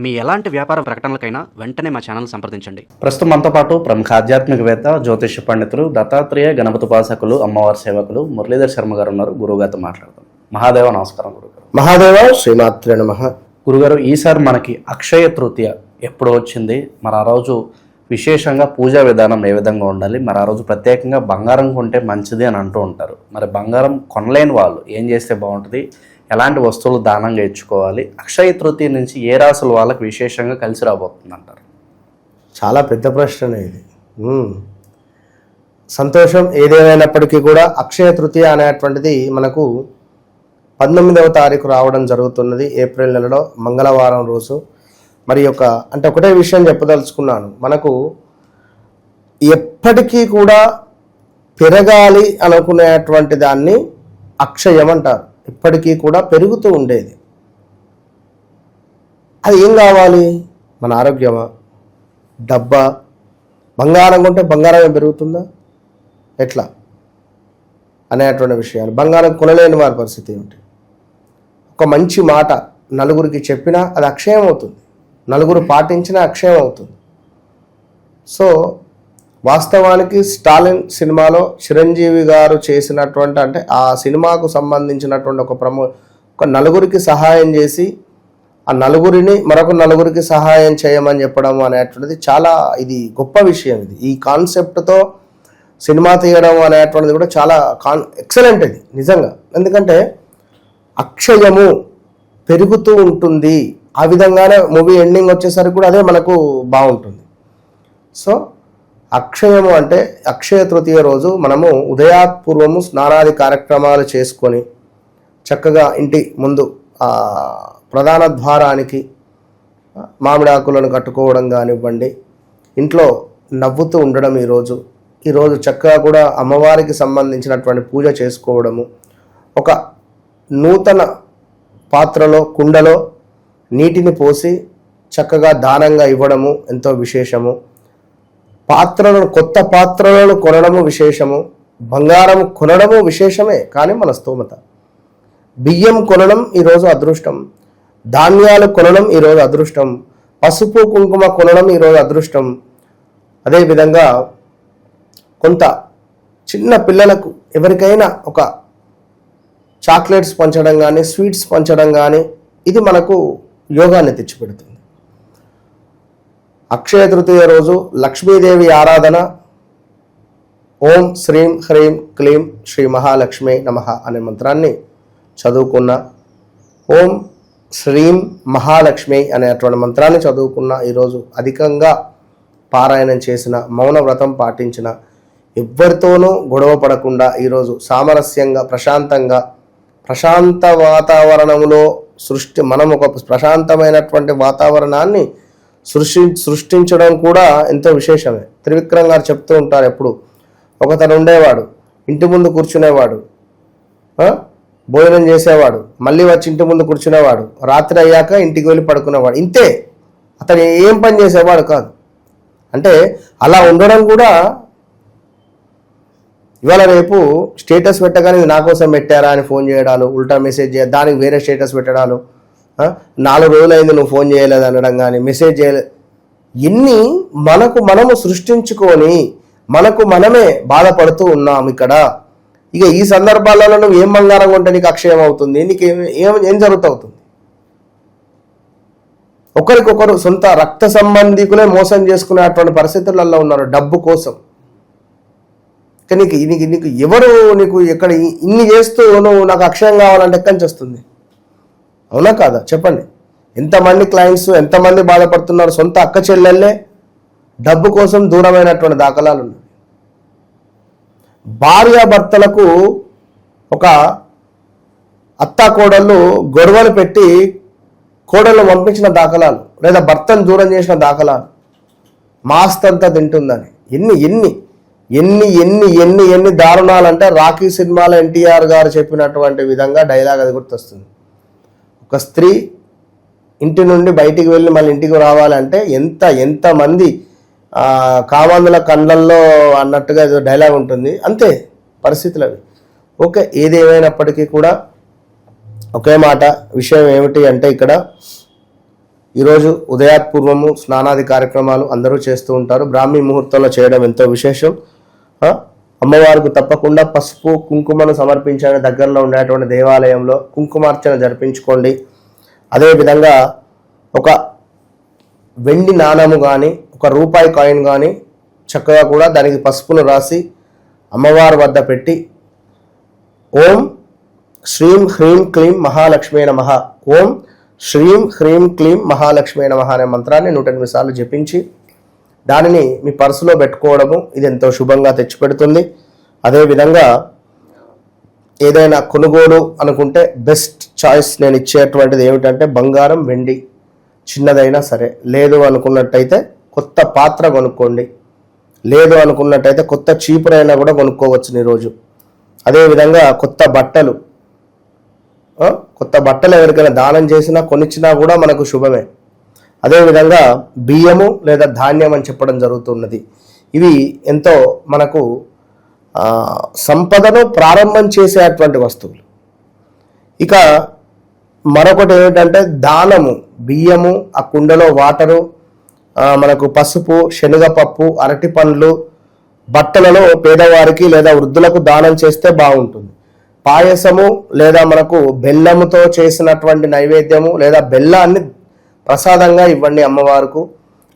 మీ ఎలాంటి వ్యాపార ప్రకటనలకైనా వెంటనే మా ఛానల్ సంప్రదించండి. ప్రస్తుతం మనతో పాటు ప్రముఖ ఆధ్యాత్మికవేత్త, జ్యోతిష పండితులు, దత్తాత్రేయ గణపతి ఉపాసకులు, అమ్మవారి సేవకులు మురళీధర్ శర్మ గారు ఉన్నారు. గురువుగారితో మాట్లాడదాం. మహాదేవ నమస్కారం. గురుగారు. మహాదేవ శ్రీమాత్రే నమః. గురుగారు, ఈసారి మనకి అక్షయ తృతీయ ఎప్పుడు వచ్చింది? మరి ఆ రోజు విశేషంగా పూజా విధానం ఏ విధంగా ఉండాలి? మరి ఆ రోజు ప్రత్యేకంగా బంగారం కొంటే మంచిది అని అంటూ ఉంటారు. మరి బంగారం కొనలేని వాళ్ళు ఏం చేస్తే బాగుంటుంది? ఎలాంటి వస్తువులు దానంగా ఇచ్చుకోవాలి? అక్షయ తృతీయ నుంచి ఏ రాసుల వాళ్ళకి విశేషంగా కలిసి రాబోతుంది అంటారు? చాలా పెద్ద ప్రశ్న ఇది. సంతోషం. ఏదేమైనప్పటికీ కూడా అక్షయ తృతీయ అనేటువంటిది మనకు 19వ తారీఖు రావడం జరుగుతున్నది, ఏప్రిల్ నెలలో మంగళవారం రోజు. మరి అంటే ఒకటే విషయం చెప్పదలుచుకున్నాను. మనకు ఎప్పటికీ కూడా పెరగాలి అనుకునేటువంటి దాన్ని అక్షయం అంటారు. ఇప్పటికీ కూడా పెరుగుతూ ఉండేది. అది ఏం కావాలి? మన ఆరోగ్యమా, డబ్బా? బంగారం కొంటే బంగారమే పెరుగుతుందా? ఎట్లా అనేటువంటి విషయాలు. బంగారం కొనలేని వారి పరిస్థితి ఏమిటి? ఒక మంచి మాట నలుగురికి చెప్పినా అది అక్షయం అవుతుంది, నలుగురు పాటించినా అక్షయం అవుతుంది. సో వాస్తవానికి స్టాలిన్ సినిమాలో చిరంజీవి గారు చేసినటువంటి, అంటే ఆ సినిమాకు సంబంధించినటువంటి ఒక నలుగురికి సహాయం చేసి ఆ నలుగురిని మరొక నలుగురికి సహాయం చేయమని చెప్పడం అనేటువంటిది చాలా ఇది గొప్ప విషయం. ఇది ఈ కాన్సెప్ట్తో సినిమా తీయడం అనేటువంటిది కూడా చాలా ఎక్సలెంట్ ఇది నిజంగా. ఎందుకంటే అక్షయము పెరుగుతూ ఉంటుంది. ఆ విధంగానే మూవీ ఎండింగ్ వచ్చేసరికి కూడా అదే మనకు బాగుంటుంది. సో అక్షయము అంటే అక్షయ తృతీయ రోజు మనము ఉదయాత్పూర్వము స్నానాది కార్యక్రమాలు చేసుకొని చక్కగా ఇంటి ముందు ప్రధాన ద్వారానికి మామిడి ఆకులను కట్టుకోవడం కానివ్వండి, ఇంట్లో నవ్వుతూ ఉండడం. ఈరోజు చక్కగా కూడా అమ్మవారికి సంబంధించినటువంటి పూజ చేసుకోవడము, ఒక నూతన పాత్రలో కుండలో నీటిని పోసి చక్కగా దానంగా ఇవ్వడము ఎంతో విశేషము. కొత్త పాత్రలను కొనడము విశేషము. బంగారం కొనడము విశేషమే, కానీ మన స్తోమత. బియ్యం కొనడం ఈరోజు అదృష్టం, ధాన్యాలు కొనడం ఈరోజు అదృష్టం, పసుపు కుంకుమ కొనడం ఈరోజు అదృష్టం. అదేవిధంగా కొంత చిన్న పిల్లలకు ఎవరికైనా ఒక చాక్లెట్స్ పంచడం కానీ, స్వీట్స్ పంచడం కానీ, ఇది మనకు యోగాన్ని తెచ్చిపెడుతుంది. అక్షయ తృతీయ రోజు లక్ష్మీదేవి ఆరాధన. ఓం శ్రీం హ్రీం క్లీం శ్రీ మహాలక్ష్మి నమః అనే మంత్రాన్ని చదువుకున్న, ఓం శ్రీం మహాలక్ష్మి అనేటువంటి మంత్రాన్ని చదువుకున్న, ఈరోజు అధికంగా పారాయణం చేసిన, మౌన వ్రతం పాటించిన, ఎవ్వరితోనూ గొడవ పడకుండా ఈరోజు సామరస్యంగా ప్రశాంతంగా ప్రశాంత వాతావరణంలో మనం ఒక ప్రశాంతమైనటువంటి వాతావరణాన్ని సృష్టించడం కూడా ఎంతో విశేషమే. త్రివిక్రమ్ గారు చెప్తూ ఉంటారు ఎప్పుడు. ఒకతను ఉండేవాడు, ఇంటి ముందు కూర్చునేవాడు, భోజనం చేసేవాడు, మళ్ళీ వచ్చి ఇంటి ముందు కూర్చునేవాడు, రాత్రి అయ్యాక ఇంటికి వెళ్ళి పడుకునేవాడు. ఇంతే, అతను ఏం పని చేసేవాడు కాదు. అంటే అలా ఉండడం కూడా ఇవాళ రేపు స్టేటస్ పెట్టగానే నా కోసం పెట్టారా అని ఫోన్ చేయడాలు, ఉల్టా మెసేజ్ దానికి వేరే స్టేటస్ పెట్టడాలు, 4 రోజులైంది నువ్వు ఫోన్ చేయలేదు అనడం కానీ, మెసేజ్ చేయలేదు. ఇన్ని మనము సృష్టించుకొని మనకు మనమే బాధపడుతూ ఉన్నాం ఇక్కడ. ఇక ఈ సందర్భాలలో నువ్వు ఏం బంగారం కొంటే నీకు అక్షయం అవుతుంది? నీకు ఏం జరుగుతుంది? ఒకరికొకరు సొంత రక్త సంబంధికులే మోసం చేసుకునేటువంటి పరిస్థితులలో ఉన్నారు డబ్బు కోసం. నీకు ఎవరు నీకు ఎక్కడ ఇన్ని చేస్తూ నువ్వు నాకు అక్షయం కావాలంటే ఎక్కడి నుంచి వస్తుంది? అవునా కాదా చెప్పండి. ఎంతమంది క్లయింట్స్, ఎంతమంది బాధపడుతున్నారు? సొంత అక్క చెల్లెళ్ళే డబ్బు కోసం దూరమైనటువంటి దాఖలాలు ఉన్నాయి. భార్యాభర్తలకు ఒక అత్తా కోడళ్ళు గొడవలు పెట్టి కోడళ్ళు పంపించిన దాఖలాలు, లేదా భర్తను దూరం చేసిన దాఖలాలు. మాస్తంతా తింటుందని ఎన్ని ఎన్ని ఎన్ని ఎన్ని ఎన్ని ఎన్ని దారుణాలంటే రాఖీ సినిమాలో ఎన్టీఆర్ గారు చెప్పినటువంటి విధంగా డైలాగ్ అది గుర్తొస్తుంది. ఒక స్త్రీ ఇంటి నుండి బయటికి వెళ్ళి మళ్ళీ ఇంటికి రావాలంటే ఎంతమంది కామందుల కండ్లల్లో అన్నట్టుగా ఏదో డైలాగ్ ఉంటుంది. అంతే పరిస్థితులు అవి. ఓకే, ఏదేమైనప్పటికీ కూడా ఒకే మాట విషయం ఏమిటి అంటే, ఇక్కడ ఈరోజు ఉదయాత్పూర్వము స్నానాది కార్యక్రమాలు అందరూ చేస్తూ ఉంటారు. బ్రాహ్మీ ముహూర్తంలో చేయడం ఎంతో విశేషం. అమ్మవారికి తప్పకుండా పసుపు కుంకుమను సమర్పించండి. దగ్గరలో ఉండేటువంటి దేవాలయంలో కుంకుమార్చన జరిపించుకోండి. అదేవిధంగా ఒక వెండి నాణము కానీ ఒక రూపాయి కాయిన్ కానీ చక్కగా కూడా దానికి పసుపును రాసి అమ్మవారి వద్ద పెట్టి ఓం శ్రీం హ్రీం క్లీం మహాలక్ష్మీ నమః, ఓం శ్రీం హ్రీం క్లీం మహాలక్ష్మీ నమః అనే మంత్రాన్ని 108 సార్లు జపించి దానిని మీ పర్సులో పెట్టుకోవడము ఇది ఎంతో శుభంగా తెచ్చిపెడుతుంది. అదేవిధంగా ఏదైనా కొనుగోలు అనుకుంటే బెస్ట్ చాయిస్ నేను ఇచ్చేటువంటిది ఏమిటంటే బంగారం వెండి చిన్నదైనా సరే. లేదు అనుకున్నట్టయితే కొత్త పాత్ర కొనుక్కోండి. లేదు అనుకున్నట్టయితే కొత్త చీపురైనా కూడా కొనుక్కోవచ్చు ఈరోజు. అదేవిధంగా కొత్త బట్టలు ఎవరికైనా దానం చేసినా కొనిచ్చినా కూడా మనకు శుభమే. అదేవిధంగా బియ్యము లేదా ధాన్యం అని చెప్పడం జరుగుతున్నది. ఇవి ఎంతో మనకు సంపదను ప్రారంభం చేసేటువంటి వస్తువులు. ఇక మరొకటి ఏమిటంటే దానము, బియ్యము, ఆ కుండలో వాటరు, మనకు పసుపు, శనగపప్పు, అరటి పండ్లు, బట్టలలో పేదవారికి లేదా వృద్ధులకు దానం చేస్తే బాగుంటుంది. పాయసము లేదా మనకు బెల్లముతో చేసినటువంటి నైవేద్యము లేదా బెల్లాన్ని ప్రసాదంగా ఇవ్వండి అమ్మవారికి.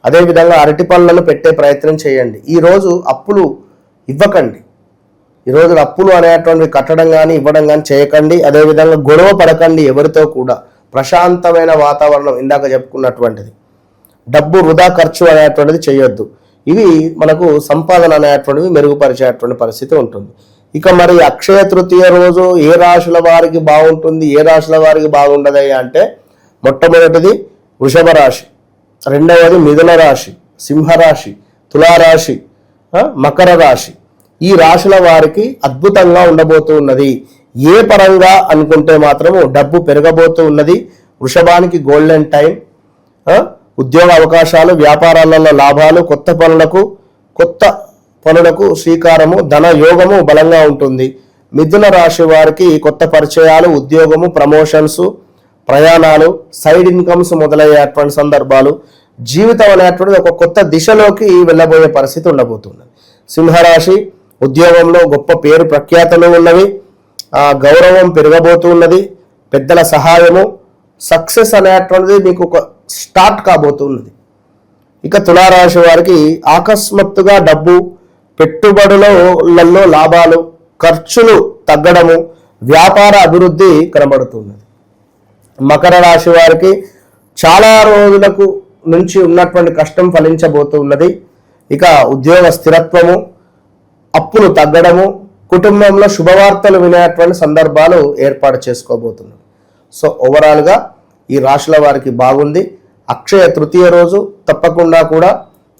అదేవిధంగా అరటి పళ్ళను పెట్టే ప్రయత్నం చేయండి. ఈరోజు అప్పులు ఇవ్వకండి. ఈరోజు అప్పులు అనేటువంటివి కట్టడం కానీ ఇవ్వడం కానీ చేయకండి. అదేవిధంగా గొడవ పడకండి ఎవరితో కూడా. ప్రశాంతమైన వాతావరణం ఇందాక చెప్పుకున్నటువంటిది. డబ్బు వృధా ఖర్చు అనేటువంటిది చేయొద్దు. ఇవి మనకు సంపాదన అనేటువంటివి మెరుగుపరిచేటువంటి పరిస్థితి ఉంటుంది. ఇక మరి అక్షయ తృతీయ రోజు ఏ రాశుల వారికి బాగుంటుంది, ఏ రాశుల వారికి బాగుండదయ్యా అంటే మొట్టమొదటిది వృషభ రాశి, రెండవది మిథున రాశి, సింహరాశి, తులారాశి, మకర రాశి. ఈ రాశుల వారికి అద్భుతంగా ఉండబోతూ ఉన్నది. ఏ పరంగా అనుకుంటే మాత్రము డబ్బు పెరగబోతూ ఉన్నది. వృషభానికి గోల్డెన్ టైం. ఉద్యోగ అవకాశాలు, వ్యాపారాలలో లాభాలు, కొత్త పనులకు శ్రీకారము, ధన యోగము బలంగా ఉంటుంది. మిథున రాశి వారికి కొత్త పరిచయాలు, ఉద్యోగము, ప్రమోషన్స్, ప్రయాణాలు, సైడ్ ఇన్కమ్స్ మొదలయ్యేటువంటి సందర్భాలు, జీవితం అనేటువంటిది ఒక కొత్త దిశలోకి వెళ్ళబోయే పరిస్థితి ఉండబోతుంది. సింహరాశి ఉద్యోగంలో గొప్ప పేరు ప్రఖ్యాతలు ఉన్నవి. గౌరవం పెరగబోతున్నది. పెద్దల సహాయము, సక్సెస్ అనేటువంటిది మీకు ఒక స్టార్ట్ కాబోతున్నది. ఇక తులారాశి వారికి ఆకస్మాత్తుగా డబ్బు, పెట్టుబడులలో లాభాలు, ఖర్చులు తగ్గడము, వ్యాపార అభివృద్ధి కనబడుతున్నది. మకర రాశి వారికి చాలా రోజులకు నుంచి ఉన్నటువంటి కష్టం ఫలించబోతున్నది. ఇక ఉద్యోగ స్థిరత్వము, అప్పులు తగ్గడము, కుటుంబంలో శుభవార్తలు వినేటువంటి సందర్భాలు ఏర్పాటు చేసుకోబోతున్నది. సో ఓవరాల్గా ఈ రాశుల వారికి బాగుంది. అక్షయ తృతీయ రోజు తప్పకుండా కూడా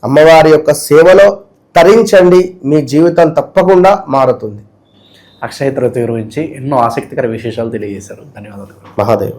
అమ్మవారి యొక్క సేవలో తరించండి. మీ జీవితం తప్పకుండా మారుతుంది. అక్షయ తృతీయ గురించి ఎన్నో ఆసక్తికర విశేషాలు తెలియజేశారు. ధన్యవాదాలు. మహాదేవ.